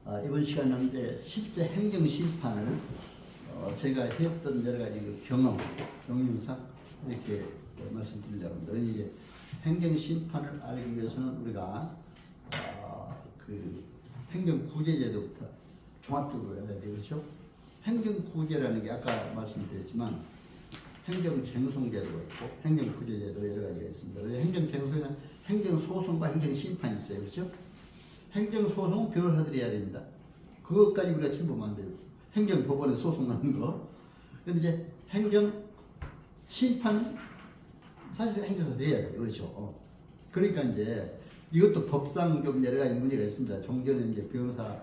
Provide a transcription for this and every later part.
이번 시간은 이제 실제 행정 심판을 제가 했던 여러 가지 그 경험상 이렇게 말씀드리려고 합니다. 이제 행정 심판을 알기 위해서는 우리가 그 행정 구제제도부터 종합적으로 알아야 되겠죠. 행정 구제라는 게 아까 말씀드렸지만 행정 쟁송제도가 있고 행정 구제제도 여러 가지가 있습니다. 행정 쟁송에는 행정 소송과 행정 심판이 있어요, 그렇죠? 행정 소송은 변호사들이 해야 됩니다. 그것까지 우리가 침범하면 안 돼요. 행정 법원에 소송하는 거. 근데 이제 행정 심판은 사실 행정사들이 해야 돼요, 그렇죠? 그러니까 이제 이것도 법상 좀 여러 가지 문제가 있습니다. 종전에 이제 변호사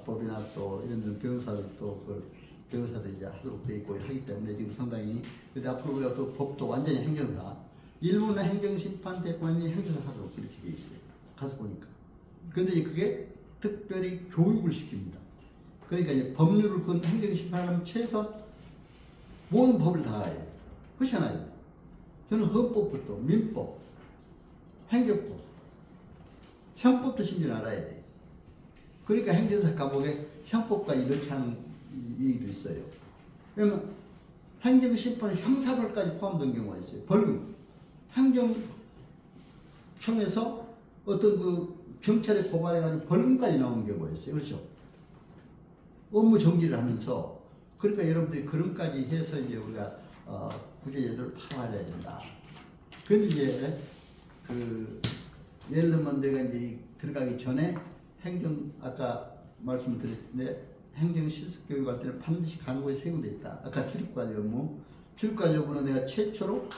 법이나 또 이런 변호사들도 그걸 변호사들이 이제 하도록 돼 있고 하기 때문에 지금 상당히 근데 앞으로 우리가 또 법도 완전히 행정사 일부는 행정심판 대법원이 행정사 하도록 이렇게 돼 있어요. 가서 보니까. 근데 이제 그게 특별히 교육을 시킵니다. 그러니까 이제 법률을 그 행정심판하려면 최소한 모든 법을 다 알아야 돼요. 그렇지 않아요? 저는 헌법부터 민법, 행정법, 형법도 심지어 알아야 돼요. 그러니까 행정사 과목에 형법과 이렇게 하는 얘기도 있어요. 왜냐면 행정심판은 형사벌까지 포함된 경우가 있어요. 벌금. 행정청에서 어떤 그 경찰에 고발해가지고 벌금까지 나오는 경우가 있어요. 그렇죠? 업무 정지를 하면서 그러니까 여러분들이 그런까지 해서 이제 우리가 구제제도를 파악해야 된다. 그런데 이제 그 예를 들면 내가 이제 들어가기 전에 아까 말씀드렸는데 행정 실습 교육할 때는 반드시 간호에 세우돼 있다. 아까 출입관리 업무, 출입관리 업무는 내가 최초로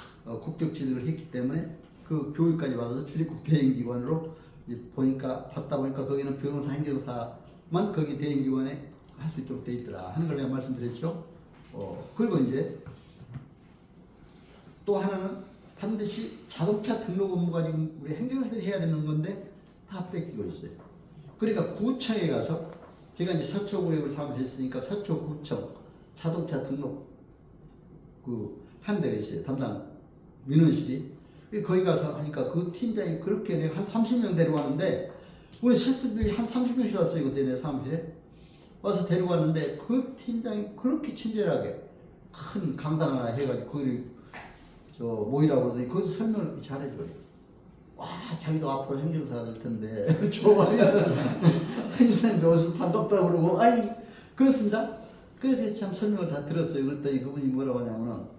국적 취득을 했기 때문에 그 교육까지 받아서 출입국 대행기관으로 이제 봤다 보니까 거기는 변호사, 행정사만 거기 대행기관에 할 수 있도록 돼 있더라 하는 걸 내가 말씀드렸죠. 그리고 이제 또 하나는 반드시 자동차 등록 업무가 지금 우리 행정사들이 해야 되는 건데 다 뺏기고 있어요. 그러니까 구청에 가서 제가 이제 서초구역을 사무실 했으니까 서초구청 자동차 등록 한 데가 있어요. 담당 민원실이. 거기 가서 하니까 그 팀장이 그렇게 내가 한 30명 데려가는데 우리 실습이 한 30명씩 왔어요. 그때 내 사무실에. 와서 데려갔는데 그 팀장이 그렇게 친절하게 큰 강당 하나 해가지고 거기 모이라고 그러더니 거기서 설명을 잘해줘요. 와, 자기도 앞으로 행정사가 될 텐데 좋아요. 행정사님 좋아서 반갑다고 그러고 아이 그렇습니다. 그래서 참 설명을 다 들었어요. 그랬더니 그분이 뭐라고 하냐면은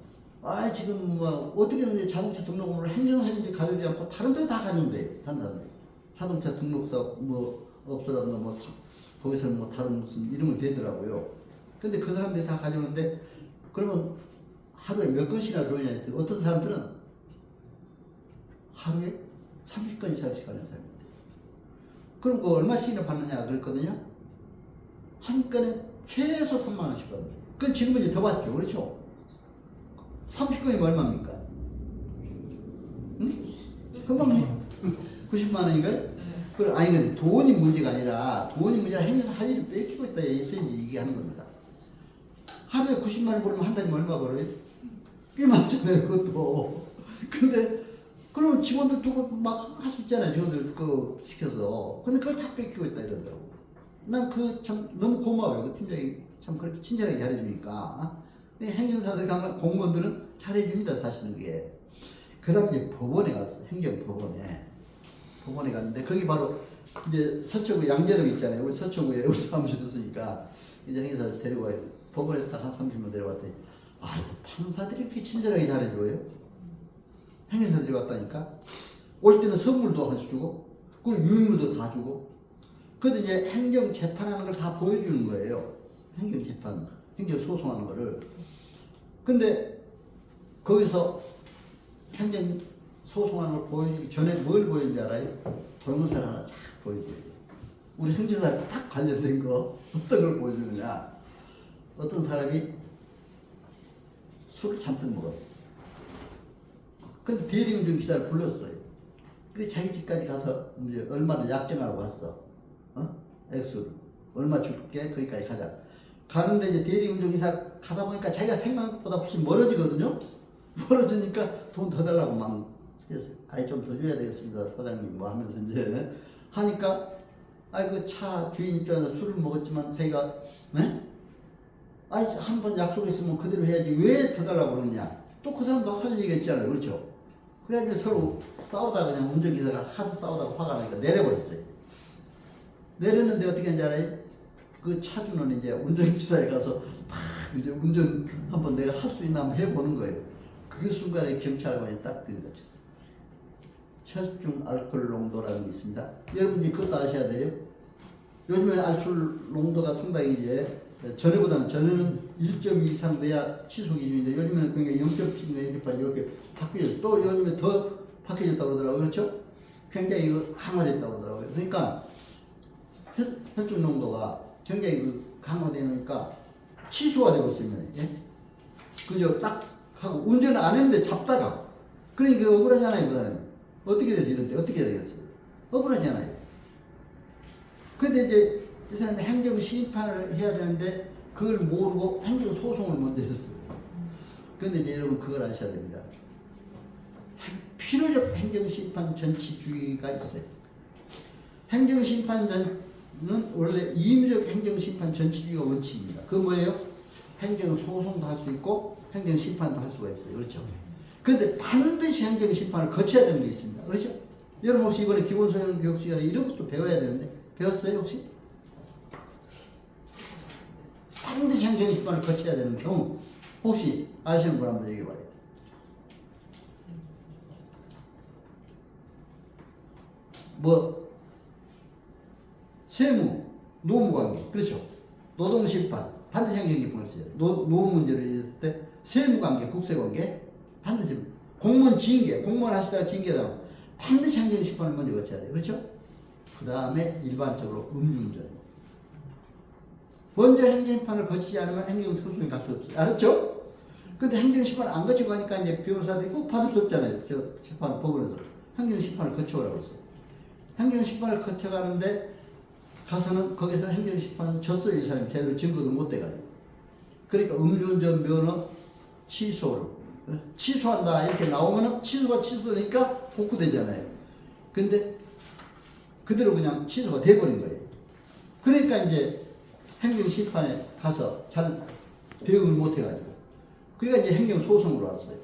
지금 뭐 어떻게 하는데 자동차 등록을 행정사님들이 가져오지 않고 다른 데 다 가져온대. 다른 사람들 자동차 등록사 뭐 없더라도 뭐 거기서는 뭐 다른 무슨 이름을 대더라고요. 근데 그 사람들이 다 가져오는데 그러면 하루에 몇 건씩이나 들어오냐 했더니 어떤 사람들은 하루에 30건 이상씩 하는 사람인데 그럼 그 얼마씩이나 받느냐 그랬거든요. 한 건에 최소 3만 원씩 받는데 그건 지금은 이제 더 받죠. 그렇죠? 30건이면 얼마입니까? 응? 금방 90만 원인가요? 아니 근데 돈이 문제가 아니라 행정사 할 일을 뺏기고 있다 해서 얘기하는 겁니다. 하루에 90만 원 벌면 한 달이면 얼마 벌어요? 꽤 많잖아요 그것도. 근데 그러면 직원들 두고 막 할 수 있잖아요. 직원들 그거 시켜서. 근데 그걸 다 뺏기고 있다 이러더라고. 난 그 참 너무 고마워요. 그 팀장이 참 그렇게 친절하게 잘해주니까. 행정사들 가면 공무원들은 잘해줍니다. 사실은 그게. 그 다음에 이제 법원에 갔어요. 법원에 갔는데 거기 바로 이제 서초구 양재동 있잖아요. 우리 서초구에 우리 사무실 있으니까 이제 행정사들 데리고 와요. 법원에 딱 한 30명 데려왔더니 판사들이 이렇게 친절하게 잘해줘요. 행정사들이 왔다니까. 올 때는 선물도 하나씩 주고 그리고 유인물도 다 주고 그런데 이제 행정 재판하는 걸 다 보여주는 거예요. 행정 소송하는 거를. 근데 거기서 행정 소송하는 걸 보여주기 전에 뭘 보여주는지 알아요? 동영상을 하나 쫙 보여줘요. 우리 행정사에 딱 관련된 거 어떤 걸 보여주느냐. 어떤 사람이 술을 잔뜩 먹었어. 근데 대리운전 기사를 불렀어요. 그래서 자기 집까지 가서 이제 얼마를 약정하고 갔어. 액수를. 얼마 줄게? 거기까지 가자. 가는데 이제 대리운전 기사 가다 보니까 자기가 생각한 것보다 훨씬 멀어지거든요? 멀어지니까 돈 더 달라고 막 했어요. 좀 더 줘야 되겠습니다. 사장님 뭐 하면서 이제 하니까 아이 그 차 주인 입장에서 술을 먹었지만 자기가 네? 아니 한 번 약속했으면 그대로 해야지 왜 더 달라고 그러느냐. 또 그 사람도 할 얘기가 있잖아요. 그렇죠? 그래 이제 서로 싸우다가 그냥 운전기사가 하도 싸우다가 화가 나니까 내려버렸어요. 내렸는데 어떻게 하는지 알아요? 그 차주는 이제 운전기사에 가서 다 이제 운전 한번 내가 할 수 있나 한번 해보는 거예요. 그 순간에 경찰관이 딱 들이닥쳤어요. 혈중 알코올 농도라는 게 있습니다. 여러분이 그것도 아셔야 돼요. 요즘에 알코올 농도가 상당히 이제 전에는 1.2 이상 돼야 취소 기준인데 요즘에는 그게 0.7, 0.8 이렇게 바뀌어요. 또 요즘에 더 바뀌어졌다고 그러더라고요. 그렇죠? 굉장히 강화됐다고 그러더라고요. 그러니까 혈중 농도가 굉장히 강화되니까 취소가 되고 있으면, 예? 그죠? 딱 하고 운전을 안 했는데 잡다가 그러니까 억울하잖아요. 그 사람이. 어떻게 돼서 이럴 때 어떻게 해야 되겠어요? 억울하잖아요. 근데 이제 이 사람이 행정 심판을 해야 되는데 그걸 모르고 행정 소송을 먼저 했어요. 근데 이제 여러분 그걸 아셔야 됩니다. 필요적 행정 심판 전치주의가 있어요. 행정 심판은 원래 임의적 행정 심판 전치주의가 원칙입니다. 그 뭐예요? 행정 소송도 할 수 있고 행정 심판도 할 수가 있어요. 그렇죠? 그런데 반드시 행정 심판을 거쳐야 되는 게 있습니다. 그렇죠? 여러분 혹시 이번에 기본소형 교육 시간에 이런 것도 배워야 되는데 배웠어요 혹시? 반드시 행정 심판을 거쳐야 되는 경우 혹시 아시는 분 한번 얘기해 봐요. 뭐 세무, 노무관계, 그렇죠? 노동심판 반드시 행정 심판을 써요. 노무 문제를 있을 때 세무관계, 국세관계 반드시 공무원 징계, 공무원 하시다가 징계당하고 반드시 행정 심판을 먼저 거쳐야 돼요. 그렇죠? 그 다음에 일반적으로 음주운전. 먼저 행정심판을 거치지 않으면 행정소송이 갈 수 없어요. 알았죠? 근데 행정심판을 안 거치고 하니까 이제 변호사들이 꼭 받을 수 없잖아요. 저 재판 법원에서. 행정심판을 거쳐오라고 했어요. 행정심판을 거쳐가는데 가서는 거기서 행정심판은 졌어요. 이 사람이 제대로 증거도 못 돼가지고. 그러니까 음주운전 면허 취소를 취소한다 이렇게 나오면은 취소가 취소되니까 복구되잖아요. 근데 그대로 그냥 취소가 돼버린 거예요. 그러니까 이제 행정심판에 가서 잘 대응을 못 해가지고. 그러니까 이제 행정소송으로 왔어요.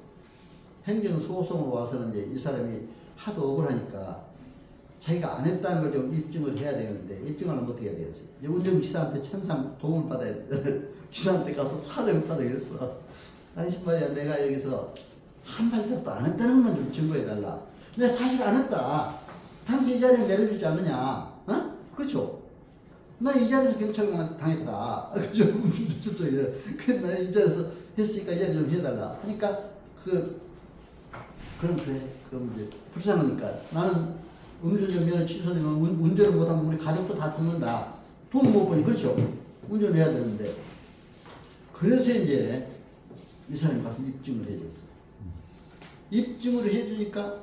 행정소송으로 와서는 이제 이 사람이 하도 억울하니까 자기가 안 했다는 걸 좀 입증을 해야 되는데 입증을 어떻게 해야 되겠어요? 운전기사한테 천상 도움을 받아야 돼. 기사한테 가서 사정을 받아야겠어. 당신 말이야 내가 여기서 한 발짝도 안 했다는 것만 좀 증거해달라. 내가 사실 안 했다. 당신 이 자리에 내려주지 않느냐. 어? 그렇죠? 나 이 자리에서 경찰관한테 당했다. 그죠? 그래서 나 이 자리에서 했으니까 이 자리 좀 해달라. 그러니까 그럼 그래. 그럼 이제 불쌍하니까 나는 음주운전 면허 취소되면 운전을 못하면 우리 가족도 다 죽는다. 돈 못 버니 그렇죠? 운전을 해야 되는데 그래서 이제 이 사람이 가서 입증을 해줬어. 입증을 해주니까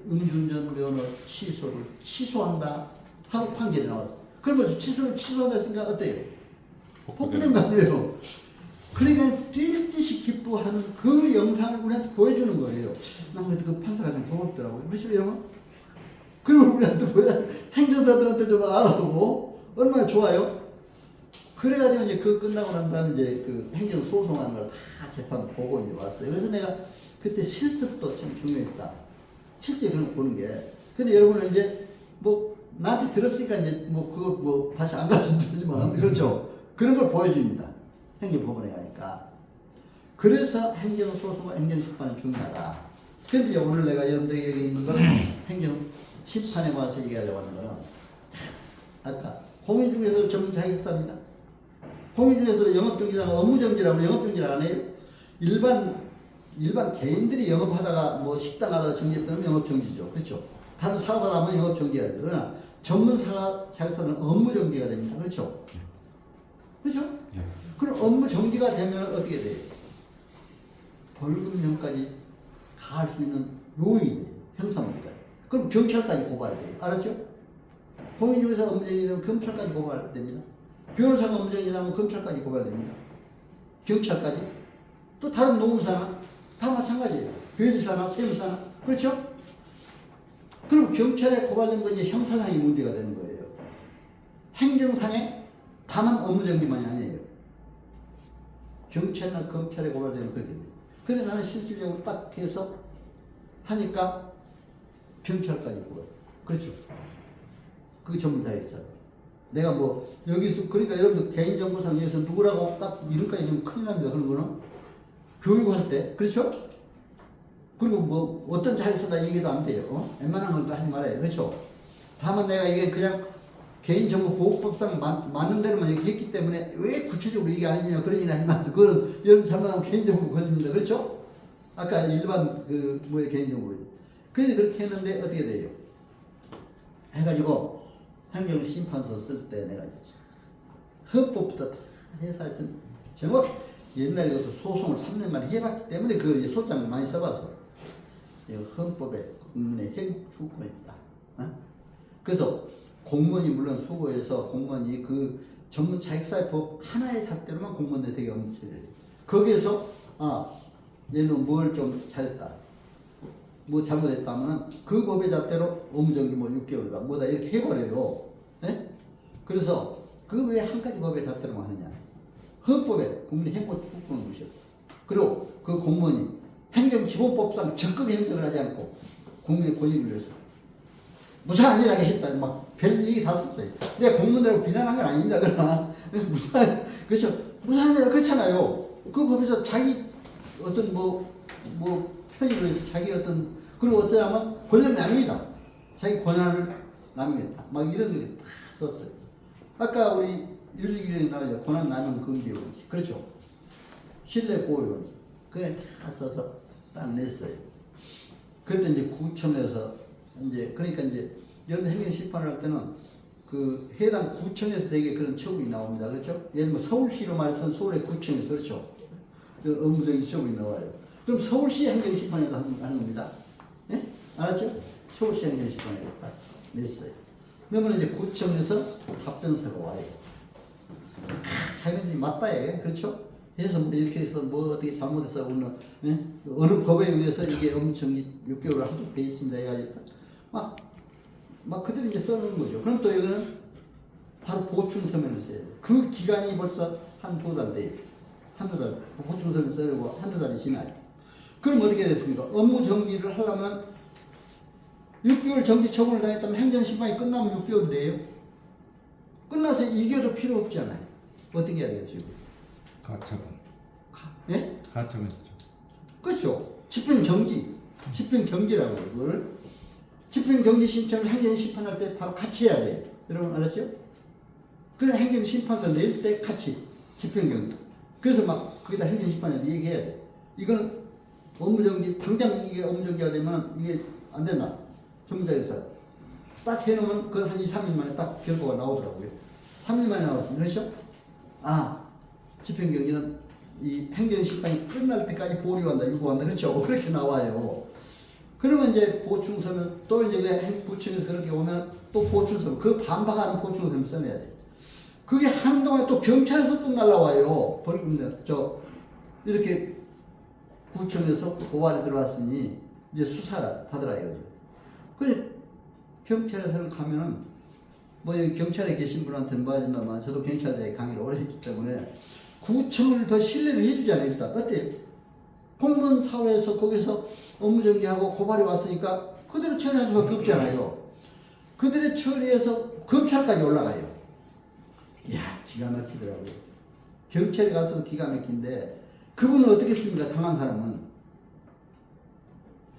음주운전 면허 취소를 취소한다 하고 판결이 나왔어. 그러면 취소한다 했으니까 어때요? 복구된 거 아니에요? 그러니까 뛸 듯이 기뻐하는 그 영상을 우리한테 보여주는 거예요. 난 그래도 그 판사가 좀 고맙더라고요. 그렇죠 여러분? 그리고 우리한테 뭐야? 행정사들한테 좀 알아보고 얼마나 좋아요? 그래가지고 이제 그 끝나고 난 다음에 이제 그 행정소송하는 걸 다 재판 보고 이제 왔어요. 그래서 내가 그때 실습도 참 중요했다. 실제 그런 거 보는 게. 근데 여러분은 이제 뭐 나한테 들었으니까 이제 뭐 그거 뭐 다시 안 가르쳐도 되지만 그렇죠. 그런 걸 보여줍니다. 행정법원에 가니까. 그래서 행정소송과 행정심판은 중요하다. 근데 오늘 내가 여러분들에게 여기 있는 건 행정심판에 와서 얘기하려고 하는 거는 아까 공인 중에서도 전문 자격사입니다. 공인 중에서도 영업정지자가 업무정지라고 영업정지를 안 해요. 일반 개인들이 영업하다가 뭐 식당 하다가 정지했다면 영업정지죠. 그렇죠? 다른 사업하다 하면 영업정지가 돼요. 그러나 전문 자격사는 업무정지가 됩니다. 그렇죠? 그렇죠? 네. 그럼 업무정지가 되면 어떻게 돼요? 벌금형까지 가할 수 있는 요인이 돼요. 형사입니다. 그럼 경찰까지 고발돼요. 알았죠? 공인 중에서 업무정지 되면 검찰까지 고발됩니다. 변호사가 업무정지 되면 검찰까지 고발됩니다. 경찰까지. 또 다른 노무사나 다 마찬가지예요. 회계사나 세무사나. 그렇죠? 그럼 경찰에 고발된 건 이제 형사상의 문제가 되는 거예요. 행정상에 다만 업무정지만이 아니에요. 경찰이나 검찰에 고발되면 그렇게 돼요. 근데 나는 실질적으로 딱 해서 하니까 경찰까지 고발. 그렇죠. 그게 전부 다 했어요. 내가 뭐 여기서 그러니까 여러분들 개인정보상 위해서 누구라고 딱 이름까지 좀 큰일 납니다. 그런 거는 교육할 때 그렇죠? 그리고 뭐 어떤 자리에서다 얘기도 안 돼요. 웬만한 건 하지 말아요. 그렇죠? 다만 내가 이게 그냥 개인정보보호법상 맞는 대로만 얘기했기 때문에 왜 구체적으로 얘기 안 했냐 그런 얘기는 하지 마세요. 그거는 여러분 잘못하면 개인정보 걸립니다. 그렇죠? 아까 일반 그 뭐의 개인정보. 그래서 그렇게 했는데 어떻게 돼요? 해가지고 행정심판서 쓸 때 내가 이제 헌법부터 다 해서 하여튼 정확 옛날에 그것도 소송을 3년 만에 해봤기 때문에 그걸 이제 소장을 많이 써봐서 헌법에 국민의 행주권이 있다. 어? 그래서 공무원이 물론 수고해서 공무원이 그 전문 자격사회법 하나의 잣대로만 공무원들 되게 엄청해요. 거기에서 얘는 뭘 좀 잘했다. 뭐 잘못했다 하면은 그 법의 잣대로 업무정지 뭐 6개월이다 뭐다 이렇게 해버려요. 네? 그래서 그 외에 한 가지 법의 잣대로만 하느냐. 헌법에 국민의 행복주권을 무시해. 그리고 그 공무원이 행정기본법상 적극 행정을 하지 않고 국민의 권익을 위해서 무사안일하게 했다. 막 별 얘기 다 썼어요. 내가 공무원들하고 비난한 건 아닙니다. 그러나 그렇죠. 무사안일하 그렇잖아요. 그 법에서 자기 어떤 뭐 편의를 위해서 자기 어떤 그리고 어쩌면 권력 남용이다. 자기 권한을 남용했다. 막 이런 게 다 썼어요. 아까 우리 윤리규정에 나와요. 권한 남용 금지 원칙. 그렇죠. 신뢰 보호 원칙. 그게 다 써서 딱 냈어요. 그때 이제 구청에서 이제 그러니까 이제 이런 행정 심판을 할 때는 그 해당 구청에서 되게 그런 처분이 나옵니다. 그렇죠? 예를 들면 서울시로 말해서 서울의 구청에서 그렇죠. 그 업무적인 처분이 나와요. 그럼 서울시 행정 심판에도 하는 겁니다. 예? 알았죠? 서울시 행정 심판에도 딱 냈어요. 그러면 이제 구청에서 답변서가 와요. 자기들이 맞다 얘 그렇죠? 해서 뭐 이렇게 해서 뭐 어떻게 잘못해서 어느 법에 의해서 이게 엄청 6개월을 하도록 돼 있습니다. 해가지고 막 그대로 이제 써놓은 거죠. 그럼 또 여기는 바로 보충 서면을 써야 돼요. 그 기간이 벌써 한두 달 돼요. 한두 달. 보충 서면 써려고 한두 달이 지나요. 그럼 어떻게 됐습니까? 업무 정지를 하려면 6개월 정지 처분을 당했다면 행정심판이 끝나면 6개월이 돼요. 끝나서 이겨도 필요 없잖아요. 어떻게 해야 되겠어요? 가처분. 예? 가처분이죠. 그렇죠. 집행정지. 집행정지라고 그걸. 집행정지 신청을 행정심판할 때 바로 같이 해야 돼요. 여러분 알았죠? 그래 행정심판서 낼 때 같이 집행정지. 그래서 막 거기다 행정심판에 얘기해야 돼. 이건 업무정지 당장 이게 업무정지가 되면 이게 안 된다. 전문자에서 딱 해놓으면 그 한 2, 3일 만에 딱 결과가 나오더라고요. 3일 만에 나왔습니다. 그렇죠? 집행정지는 이 행정심판이 끝날 때까지 보류한다, 유보한다. 그렇죠? 그렇게 나와요. 그러면 이제 보충서면 또 이제 그 구청에서 그렇게 오면 또 보충서 그 반박하는 보충서면 써내야 돼. 그게 한동안에 또 경찰에서 또 날라와요. 벌금 이렇게 구청에서 고발이 들어왔으니 이제 수사 받으라 이거죠. 그래서 경찰에서는 가면은 뭐 여기 경찰에 계신 분한테는 뭐 하지만 저도 경찰대에 강의를 오래 했기 때문에 구청을 더 신뢰를 해주잖아요. 일단 어때요? 공무원 사회에서 거기서 업무정지하고 고발이 왔으니까 그대로 처리할 수밖에 없잖아요. 그대로 처리해서 검찰까지 올라가요. 이야 기가 막히더라고요. 경찰에 가서도 기가 막힌데 그분은 어떻게 했습니까? 당한 사람은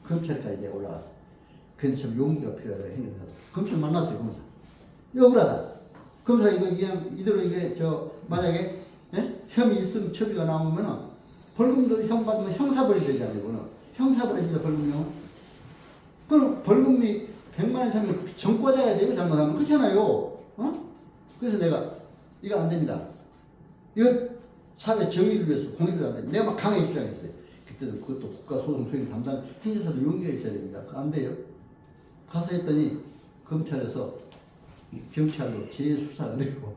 검찰까지 올라갔어. 근데 참 용기가 필요하다고 행동하다. 검찰 만났어요. 검사. 억울하다. 검사 이거 그냥 이대로 이게 만약에 혐의 있으면 처리가 나오면은 벌금도 형 받으면 형사벌이 되잖아요. 이거는 형사벌입니다. 벌금요. 그럼 벌금이 100만 원 이상이면 전과자가 되고 잘못하면 그렇잖아요. 그래서 내가 이거 안 됩니다. 이거 사회 정의를 위해서 공익을 안 됩니다. 내가 막 강하게 주장했어요. 그때도 그것도 국가소송소행 담당 행정사도 용기가 있어야 됩니다. 안 돼요. 가서 했더니 검찰에서 경찰로 재수사를 했고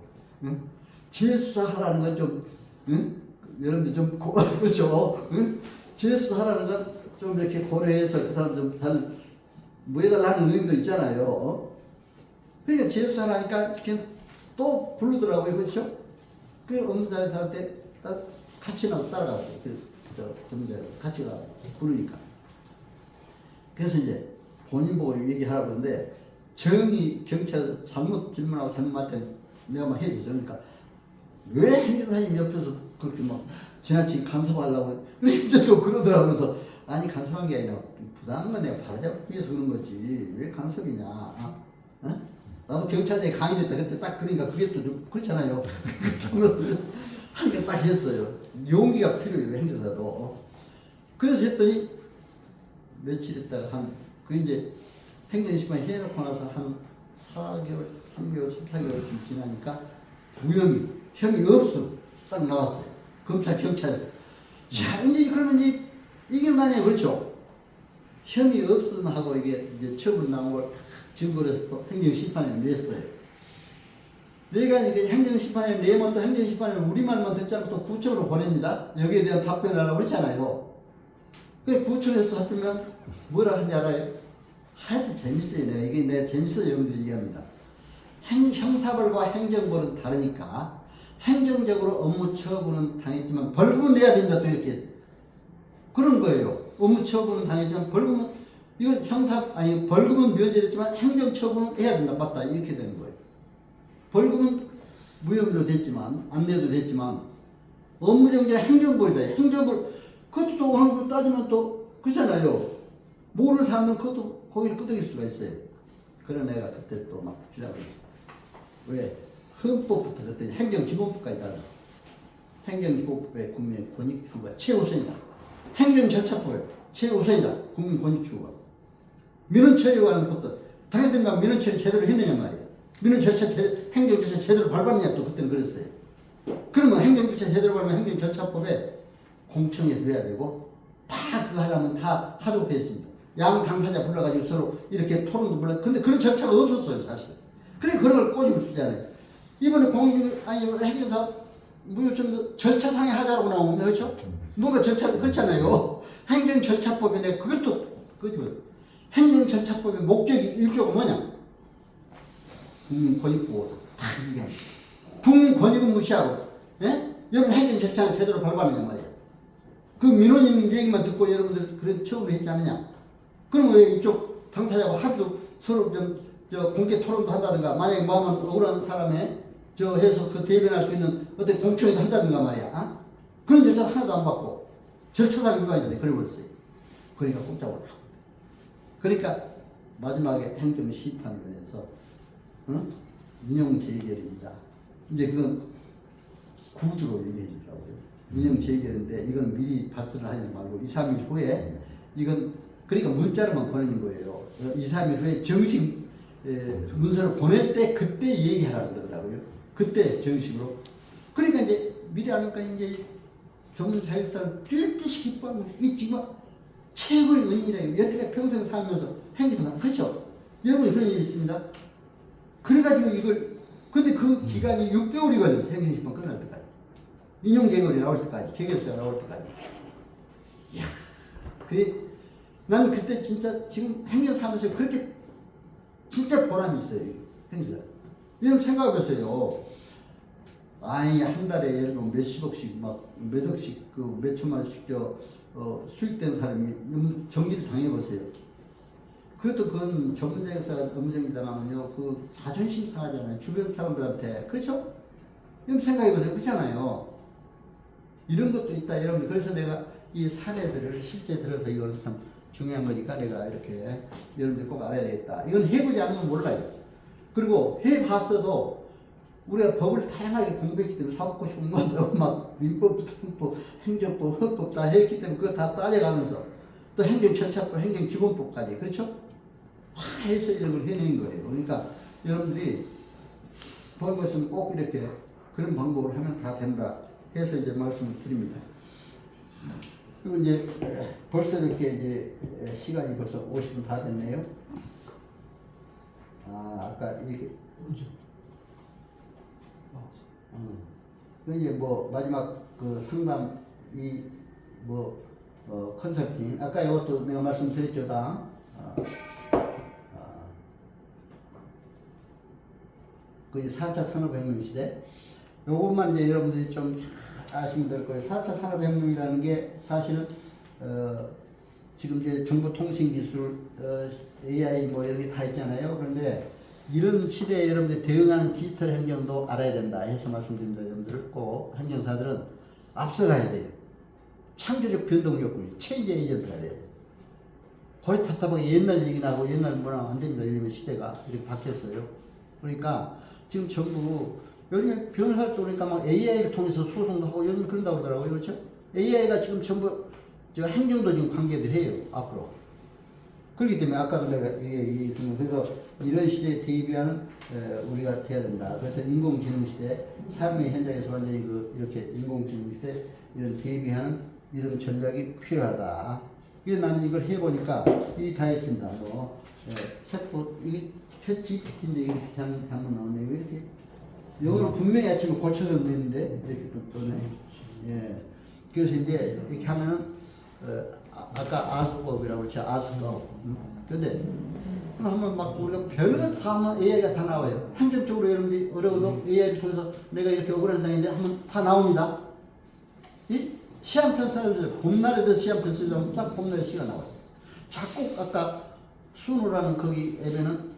재수사하라는 건 좀 여러분들 좀 그렇죠. 재수사하라는 건 좀 이렇게 고려해서 그 사람 좀 잘 뭐 해달라는 의견도 있잖아요. 그러니까 재수사를 하니까 또 부르더라고요. 그렇죠? 그 업무자회사한테 같이 나도 따라갔어요. 전문자가 같이 가 부르니까. 그래서 이제 본인 보고 얘기하라고 그러는데 정의 경찰에서 잘못 질문하고 잘못 말했더니 내가 막 해줬어. 그러니까 왜 행정사님 옆에서 그렇게 막 지나치게 간섭하려고 그래. 이제 또 그러더라고. 그래서 아니 간섭한 게 아니라 부당한 건 내가 바로잡기 위해서 그런 거지 왜 간섭이냐. 어? 나도 경찰대에 강의됐다 그때 딱 그러니까 그게 또 좀 그렇잖아요. 하니까 딱 했어요. 용기가 필요해요 행정사도. 그래서 했더니 며칠 있다가 그 이제 행정심판 해놓고 나서 한 4개월, 3개월, 4개월쯤 지나니까 무혐의, 혐의 없어 딱 나왔어요. 검찰, 경찰에서. 야, 이제 그러면 이게 만약에 그렇죠. 혐의 없음 하고 이게 이제 처분 나온 걸 증거를 해서 또 행정심판에 냈어요. 내가 이제 행정심판에 내면 또 행정심판에는 우리말만 듣지 않고 또 구청으로 보냅니다. 여기에 대한 답변을 하려고 그렇잖아요. 그 구청에서 또 답변하면 뭐라 하는지 알아요? 하여튼 재밌어요. 내가 재밌어요. 여러분들 얘기합니다. 형사벌과 행정벌은 다르니까 행정적으로 업무 처분은 당했지만 벌금은 내야 된다. 또 이렇게 그런 거예요. 업무 처분은 당했지만 벌금은 이건 벌금은 면제됐지만 행정 처분은 해야 된다. 맞다. 이렇게 되는 거예요. 벌금은 무혐의로 됐지만 안 내도 됐지만 업무정지는 행정벌이다. 행정벌 그것도 또 오늘 따지면 또 그렇잖아요. 모르는 사람은 그것도 거기를 끄덕일 수가 있어요. 그런 애가 그때 또 막 주장을 했어요. 왜? 헌법부터 그때 행정기본법까지 따라. 행정기본법의 국민의 권익추구가 최우선이다. 행정절차법에 최우선이다. 국민 권익추구가. 민원처리에 관한 것도 당연히 민원처리 제대로 했느냐 말이야. 민원절차 행정절차 제대로 밟았느냐 또 그때는 그랬어요. 그러면 행정절차 제대로 밟으면 행정절차법에 공청회 돼야 되고 다 그거 하려면 다 하도록 했습니다. 양 당사자 불러가지고 서로 이렇게 토론도 불러. 근데 그런 절차가 없었어요 사실. 그래 그런 걸 꼬집을 쓰잖아요. 이번에 행정사업 무효점도 절차상의 하자라고 나오는데 그렇죠? 뭐가 절차 그렇잖아요. 행정절차법에 내가 그걸 또 꼬집어요. 행정절차법의 목적이 1조가 뭐냐? 국민 권익보호. 다 이게 국민 권익은 무시하고, 예? 여러분 행정절차는 제대로 밟았느냐 말이야. 그 민원인 얘기만 듣고 여러분들 그런 처분을 했지 않느냐? 그럼 왜 이쪽 당사자하고 합의도 서로 공개 토론도 한다든가, 만약에 뭐하면 억울한 사람의 해서 그 대변할 수 있는 어떤 공청회도 한다든가 말이야. 어? 그런 절차 하나도 안 받고 절차상 위반이다. 그래버렸어요. 그러니까 꼼짝을 하고. 그러니까 마지막에 행정심판위원회에서 민영재결입니다. 이제 그건 구두로 얘기해 주더라고요. 민영재결인데 이건 미리 발설을 하지 말고 2, 3일 후에 이건 그러니까 문자로만 보내는 거예요. 2, 3일 후에 정식 문서를 보낼 때 그때 얘기하라고 그러더라고요. 그때 정식으로. 그러니까 이제 미리 하니까 이제 전문 자격사를 뛸 듯이 기뻐하고 이게 지금 최고의 은인이래요. 여태까지 평생 살면서 행정사 그렇죠? 여러분이 그런 일이 있습니다. 그래가지고 이걸 근데 그 기간이 6개월이 걸렸어. 행정심판 끝날 때까지. 인용계획이 나올 때까지. 재결서가 나올 때까지. 이야 그래 난 그때 진짜 지금 행정사무소에 그렇게 진짜 보람이 있어요. 행사. 여러분 생각해보세요. 아니 한 달에 예를 들면 몇십억씩 막 몇 억씩 그 몇 천만원씩 수익된 사람이 정기를 당해보세요. 그래도 그건 전문자격사 업무정지당하면요 그 자존심 상하잖아요. 주변 사람들한테. 그렇죠? 여러분 생각해보세요. 그렇잖아요. 이런 것도 있다 여러분들. 그래서 내가 이 사례들을 실제 들어서 이걸 참 중요한 거니까 내가 이렇게 여러분들 꼭 알아야 되겠다. 이건 해보지 않으면 몰라요. 그리고 해봤어도 우리가 법을 다양하게 공부했기 때문에 사법고시공부한다고 막 민법, 특법, 행정법, 헌법 다 했기 때문에 그거 다 따져가면서 또 행정절차법, 행정기본법까지 그렇죠? 다 해서 이런 걸 해낸 거예요. 그러니까 여러분들이 본 것은 꼭 이렇게 그런 방법을 하면 다 된다 해서 이제 말씀을 드립니다. 그리고 이제 벌써 이렇게 이제 시간이 벌써 50분 다 됐네요. 아까 이렇게 이제 뭐 마지막 그 상담이 컨설팅 아까 이것도 내가 말씀드렸죠 다. 거의 4차 산업혁명 시대. 요것만 이제 여러분들이 좀 아시면 될 거예요. 4차 산업혁명이라는 게 사실은 지금 이제 정보통신기술, AI 뭐 이런 게 다 있잖아요. 그런데 이런 시대에 여러분들이 대응하는 디지털 행정도 알아야 된다 해서 말씀드립니다. 여러분들 꼭 행정사들은 앞서가야 돼요. 창조적 변동 요구, 체인지 에이전트가 돼야 돼요. 거의 답답하게 옛날 얘기나 하고 옛날 뭐랑 안 됩니다. 요즘에 시대가 이렇게 바뀌었어요. 그러니까 지금 전부 요즘에 변호사 쪽이니까 막 AI를 통해서 소송도 하고 요즘 그런다고 그러더라고요. 그렇죠? AI가 지금 전부 저 행정도 지금 관계를 해요. 앞으로. 그렇기 때문에 아까도 내가 얘기했습니다. 그래서 이런 시대에 대비하는 우리가 돼야 된다. 그래서 인공지능 시대, 삶의 현장에서 완전히 이렇게 인공지능 시대 이런 대비하는 이런 전략이 필요하다. 이게 나는 이걸 해보니까 이 다 했습니다. 챗봇 이게 챗 GPT인데 이렇게 잘못 나오네. 왜 이렇게 영어로 분명히 아침에 고쳐서 되는데 이렇게 또 떠네. 예. 그래서 이제 이렇게 하면은 아까 아스법이라고 그랬죠. 아스법. 근데 한번 막 우리가 별거 다 하면 AI가 다 나와요. 행정적으로 여러분들이 어려워도 AI를 통해서 내가 이렇게 억울한 당인데 하면 다 나옵니다. 이 시한편 써주세요. 봄날에도 시한편 쓰자면 딱 봄날에 시가 나와요. 작곡 아까 순우라는 거기 앱에는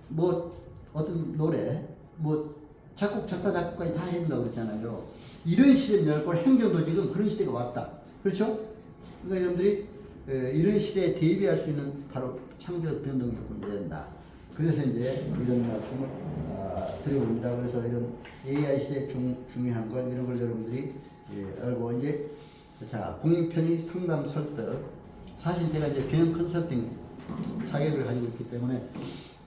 뭐 어떤 노래 뭐 작곡 작사 작곡까지 다 해준다고 그랬잖아요. 이런 시대에 열걸 행정도 지금 그런 시대가 왔다. 그렇죠? 그러니까 여러분들이 이런 시대에 대비할 수 있는 바로 창조 변동 요건이 된다. 그래서 이제 이런 말씀을 드려봅니다. 그래서 이런 AI 시대에 중요한 걸 이런 걸 여러분들이 알고 이제 자 공편의 상담 설득. 사실 제가 이제 경영 컨설팅 자격을 가지고 있기 때문에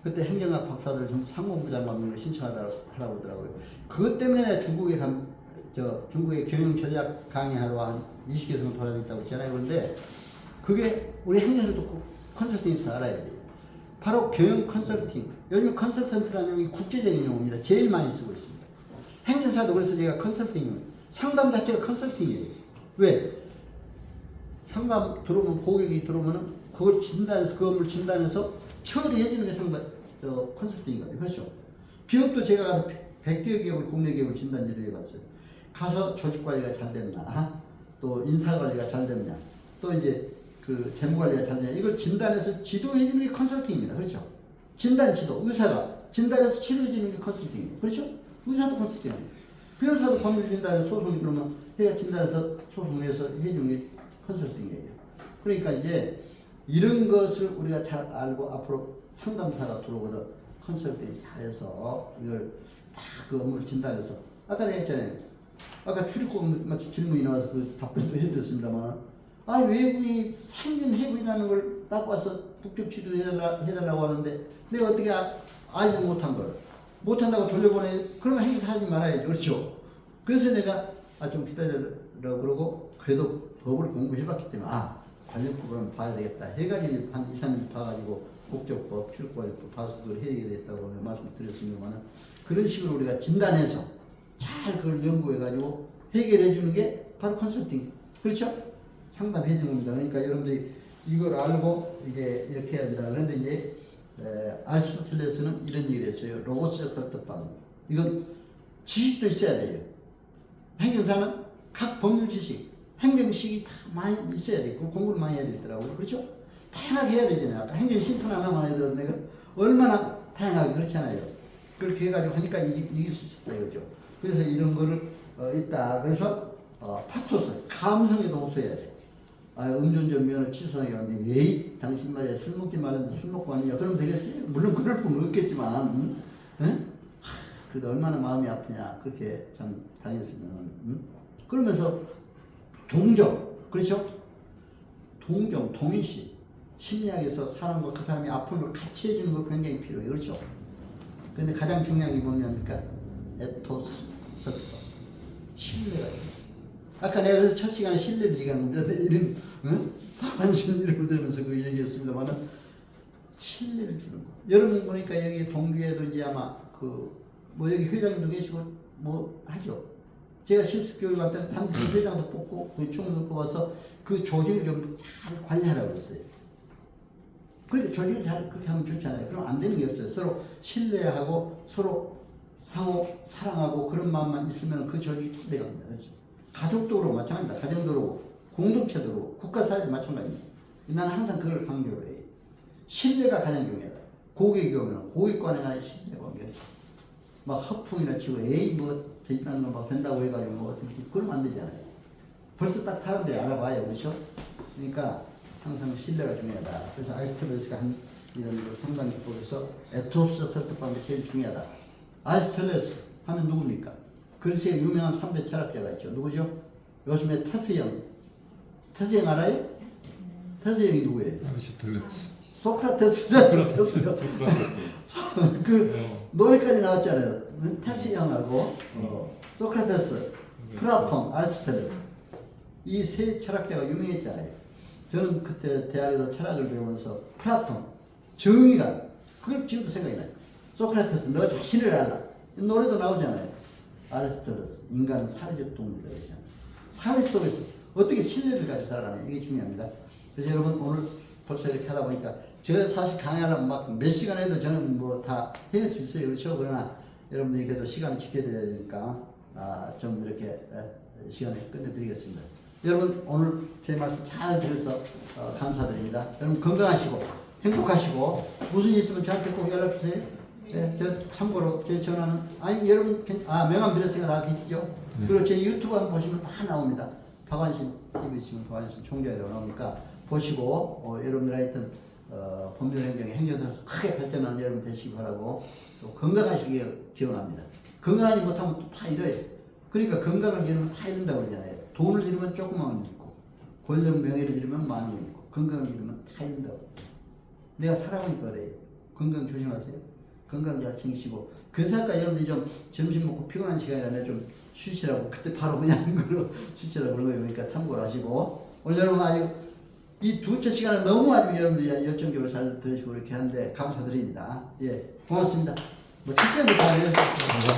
그때 행정학 박사들 좀 상무부 장관을 신청하라고 하더라고요. 그것 때문에 내가 중국에 경영 전략 강의하러 한 20개 정도 돌아다녔다고 했잖아요. 그런데 그게 우리 행정사도 컨설팅에서 알아야 돼요. 바로 경영 컨설팅. 요즘 컨설턴트라는 용어이 국제적인 용어입니다. 제일 많이 쓰고 있습니다. 행정사도 그래서 제가 컨설팅이에요. 상담 자체가 컨설팅이에요. 왜? 상담 들어오면 고객이 들어오면은 그걸 진단해서 그 업무를 진단해서 처리해주는 게 컨설팅이거든요. 그렇죠? 기업도 제가 가서 100개 기업을 국내 기업을 진단 지도해봤어요. 가서 조직 관리가 잘 됐나, 또 인사 관리가 잘 됐냐, 또 이제 그 재무 관리가 잘 됐냐 이걸 진단해서 지도해주는 게 컨설팅입니다. 그렇죠? 진단 지도 의사가 진단해서 치료해주는 게 컨설팅이에요. 그렇죠? 의사도 컨설팅이에요. 변호사도 법률 진단해서 소송이 그러면 해가 진단해서 소송해서 해주는 게 컨설팅이에요. 그러니까 이제 이런 것을 우리가 잘 알고 앞으로 상담사가 들어오거든 컨설팅 잘해서 이걸 다 그 업무를 진단해서 아까 내가 했잖아요. 아까 출입국 마치 질문이 나와서 그 답변도 해드렸습니다만 외국이 생긴 해군이라는 걸 딱 와서 국적 취득해달라고 하는데 내가 어떻게 알지 못한 걸 못한다고 돌려보내 그러면 행사하지 말아야죠. 그렇죠? 그래서 내가 좀 기다려라고 그러고 그래도 법을 공부해봤기 때문에 관련 법을 봐야 되겠다 해가지고 한 2, 3일 봐가지고 국적법, 출국법 봐서 그걸 해야 되겠다고 말씀드렸습니다만 그런 식으로 우리가 진단해서 잘 그걸 연구해가지고 해결해 주는 게 바로 컨설팅. 그렇죠? 상담해 주는 겁니다. 그러니까 여러분들이 이걸 알고 이제 이렇게 해야 된다. 그런데 이제 아리스토텔레스는 이런 얘기를 했어요. 로고스 설득방. 이건 지식도 있어야 돼요. 행정사는 각 법률 지식, 행정식이 다 많이 있어야 돼요. 공부를 많이 해야 되더라고요. 그렇죠? 다양하게 해야 되잖아요. 아까 행정심판 하나만 해도 내가 얼마나 다양하게 그렇잖아요. 그렇게 해가지고 하니까 이길 수 있다 이거죠. 그래서 이런 거를 있다. 그래서 파토스, 감성에도 호소해야 돼. 음주운전 면허 취소하게 하는데 왜 당신 말이야 술 먹지 말았는데 술 먹고 왔냐? 그러면 되겠어요? 물론 그럴 뿐 없겠지만 응? 그래도 얼마나 마음이 아프냐 그렇게 참 다녔으면 그러면서 동정 그렇죠? 동정, 동의식 심리학에서 사람과 그 사람이 아픔을 같이 해주는 거 굉장히 필요해요. 그렇죠? 근데 가장 중요한 게 뭐냐니까 에토스, 서비스, 신뢰가 있어요. 아까 내가 그래서 첫 시간에 신뢰 얘기한 겁니다. 이름, 한신 이름을 대면서 그 얘기했습니다만은 신뢰를 주는 거. 여러분 보니까 여기 동기에도 이제 아마 뭐 여기 회장님도 계시고 뭐 하죠. 제가 실습 교육 할 때는 반드시 회장도 뽑고 그 총무도 뽑아서 그 조직을 좀 잘 관리하라고 했어요. 그러니까 조직을 잘 그렇게 하면 좋잖아요. 그럼 안 되는 게 없어요. 서로 신뢰하고 서로 상호 사랑하고 그런 마음만 있으면 그 조직이 돼갑니다. 그렇죠? 가족도 그렇고 마찬가지입니다. 가정도 그렇고 공동체도 그렇고 국가사회도 마찬가지입니다. 나는 항상 그걸 강조를 해요. 신뢰가 가장 중요하다. 고객이 오면 고객관에 관한 신뢰 관계죠. 막 허풍이나 치고 에이 뭐 대단한 거막 된다고 해가지고 뭐 어떻게 그러면 안 되잖아요. 벌써 딱 사람들이 알아봐요. 그렇죠? 그러니까 항상 신뢰가 중요하다. 그래서 아리스토텔레스가 한 이런 성당기법에서 에토스 설득 방법이 제일 중요하다. 아리스토텔레스 하면 누굽니까? 그리스의 유명한 3대 철학자가 있죠. 누구죠? 요즘에 테스형. 테스형 알아요? 테스형이 누구예요? 아리스토텔레스. 소크라테스죠. 소크라테스. 그 노래까지 나왔잖아요. 테스형하고 소크라테스, 플라톤, 아리스토텔레스. 이 세 철학자가 유명했잖아요. 저는 그때 대학에서 철학을 배우면서 플라톤, 정의가 그걸 지금도 생각이 나요. 소크라테스, 너 자신을 알라. 이 노래도 나오잖아요. 아리스토텔레스, 인간은 사회적 동물이라고 했잖아요. 사회 속에서 어떻게 신뢰를 가지고 살아가냐 이게 중요합니다. 그래서 여러분 오늘 벌써 이렇게 하다 보니까 제가 사실 강의하려면 막 몇 시간 해도 저는 뭐 다 해낼 수 있어요. 그렇죠? 그러나 여러분들이 그래도 시간을 지켜드려야 되니까 좀 이렇게 시간을 끝내드리겠습니다. 여러분 오늘 제 말씀 잘 들어서 감사드립니다. 여러분 건강하시고 행복하시고 무슨 일 있으면 저한테 꼭 연락주세요. 네, 저 참고로 제 전화는 여러분 명함 드렸으니까 다 계시죠? 그리고 제 유튜브 한번 보시면 다 나옵니다. 박완신 TV 치면 박완신 총재라고 나오니까 보시고 여러분들 하여튼 법률행정의 행정사로서 크게 발전하는 여러분 되시기 바라고 또 건강하시길 기원합니다. 건강하지 못하면 또 다 잃어요. 그러니까 건강을 잃으면 다 잃는다고 그러잖아요. 돈을 잃으면 조금만 잃고 권력 명예를 잃으면 많이 잃고 건강을 잃으면 다 잃는다고. 내가 살아보니까 그래요. 건강 조심하세요. 건강 잘 챙기시고 그러니까 여러분들이 좀 점심 먹고 피곤한 시간이라 좀 쉬시라고 그때 바로 그냥 그로 쉬시라고 그런 거예요. 그러니까 참고를 하시고 오늘 여러분 아주 이 두째 시간을 너무 아주 여러분들이 열정적으로 잘 들으시고 이렇게 하는데 감사드립니다. 예, 고맙습니다. 뭐 7시간도 다 내렸습니다.